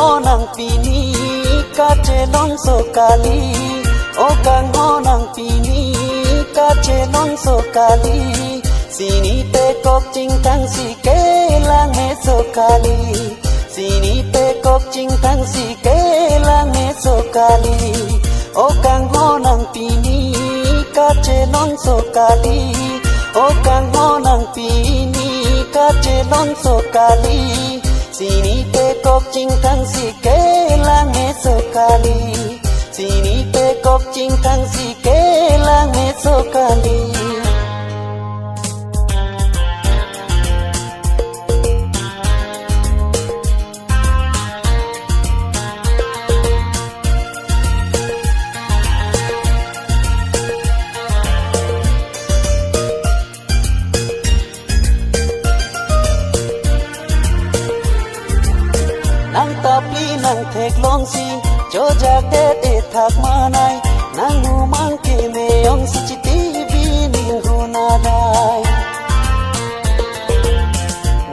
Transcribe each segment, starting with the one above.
ho nang pini ka che long so kali o kang ho nang pini ka che long so kali sini te kok ching tang si ke lang me so kali sini te kok ching tang si ke lang me so kali o kang ho nang pini ka che long so kali o kang ho nang pini ka che long so kali sini te kok ching tang si ke lang me so kali sini te kok ching tang si ke lang me so kali nang thek long si cho jak de e thak manai nang mu mang ke me ong si chi ti bi ning hu na dai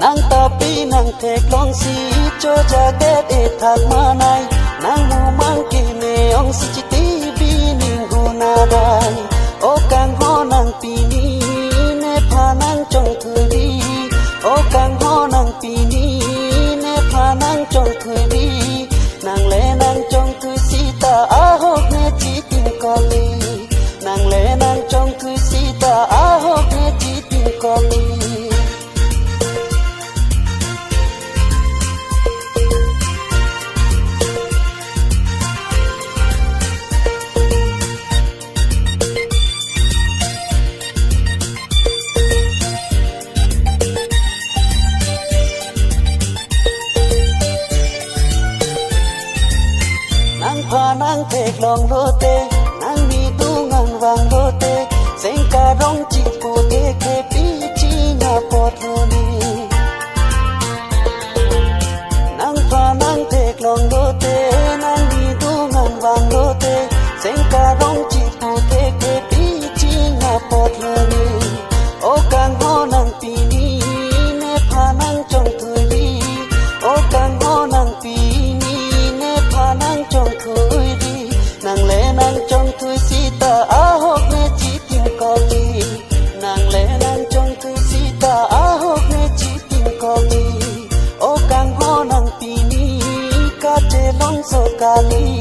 nang ta pi nang thek long si cho jak de e thak manai nang mu mang ke me ong si chi ti bi ning hu na dai o kang ho nang pi ni ne pha nang chong thui ri o kang ho nang pi ni ne pha nang chong thui ri nàng lẽ nàng trong thư si ta á hốt nghe chỉ tin con đi nàng lẽ nàng trong thư si ta á hốt nghe chỉ tin con đi nang thek long lo te nang mi tu ngang wang lo te seng ka rong chi po te ke pi chi na pot lo ni nang pa nang thek long lo te nang mi tu ngang wang lo te seng ka rong chi po te ke pi chi na pot lo ni o kang ho nang pi ni ne pha nang chong thui ri o kang ho nang pi ni ne pha nang chong thui nàng lẽ nàng trong thư si ta á hốt nghe chỉ tin con đi nàng lẽ nàng trong thư si ta á hốt nghe chỉ tin con đi ô càng ho nàng pi ni ca che long so kali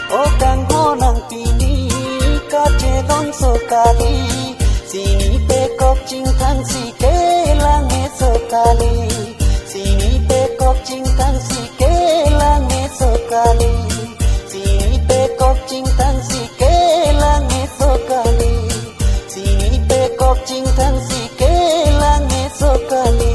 ô càng ho nàng pi ni ca che long so kali sini pe kok ching thang si ke lang me so kali sini pe kok ching thang si ke lang me so kali kok ching tang si ke lang me so kali sini pe kok ching tang si ke lang me so kali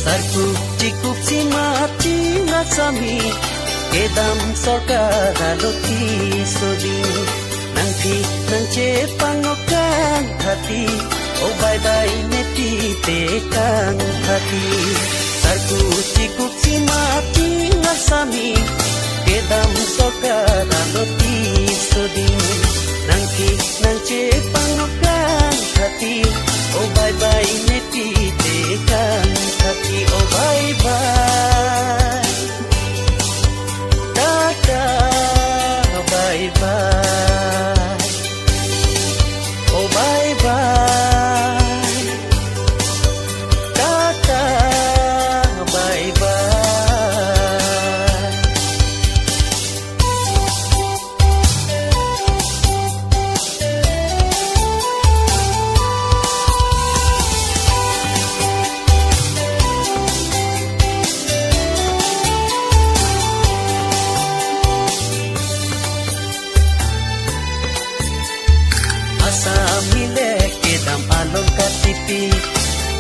sarku chikup si mati ngasami kedam sorkara loti sodi nangthi nangche pangokan hati o bye bye neti te kang hati sarku chikup si mati ngasami kedam sorkara loti sodi nangthi nangche pangokan hati o bye bye neti te kang hati o bye bye tata bye bye o bye bye tata bye bye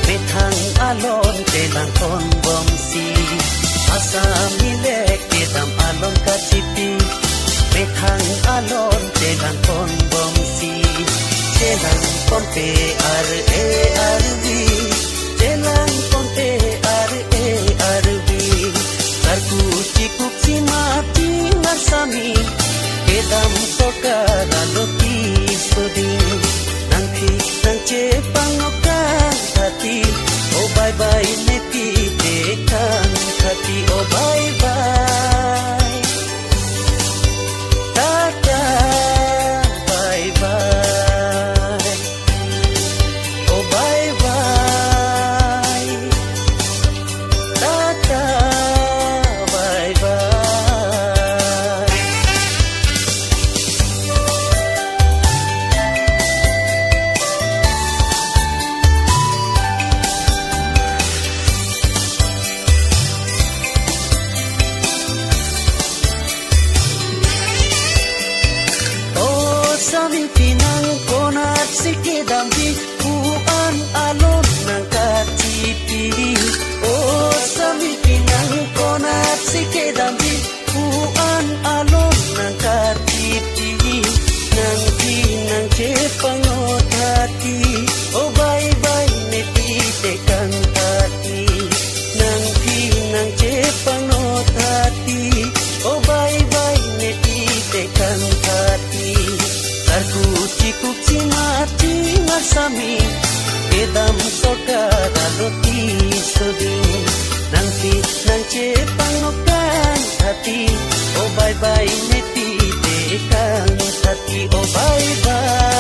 Methang alon telang kon bom si asa milek kedam alon kacipi methang alon telang kon bom si telang kon pe ar e ar vi telang sokara loti suding nang thi nang che pangokan thati oh bye bye neti dekan thati oh bye bye tata bye bye oh bye bye tata bye bye Sami pinang konat sikedambi kuan alon nang katipi oh sami pinang konat sikedambi kuan alon nang katipi nang pinang cepangot hati oh bye bye neti tekang hati nang pinang cepangot hati oh bye bye neti tekang hati Tarku cikuk cimati ngasami Kedam sokara loti suding Nangti nang cepang nokan hati Oh bye bye neti dekang hati Oh bye bye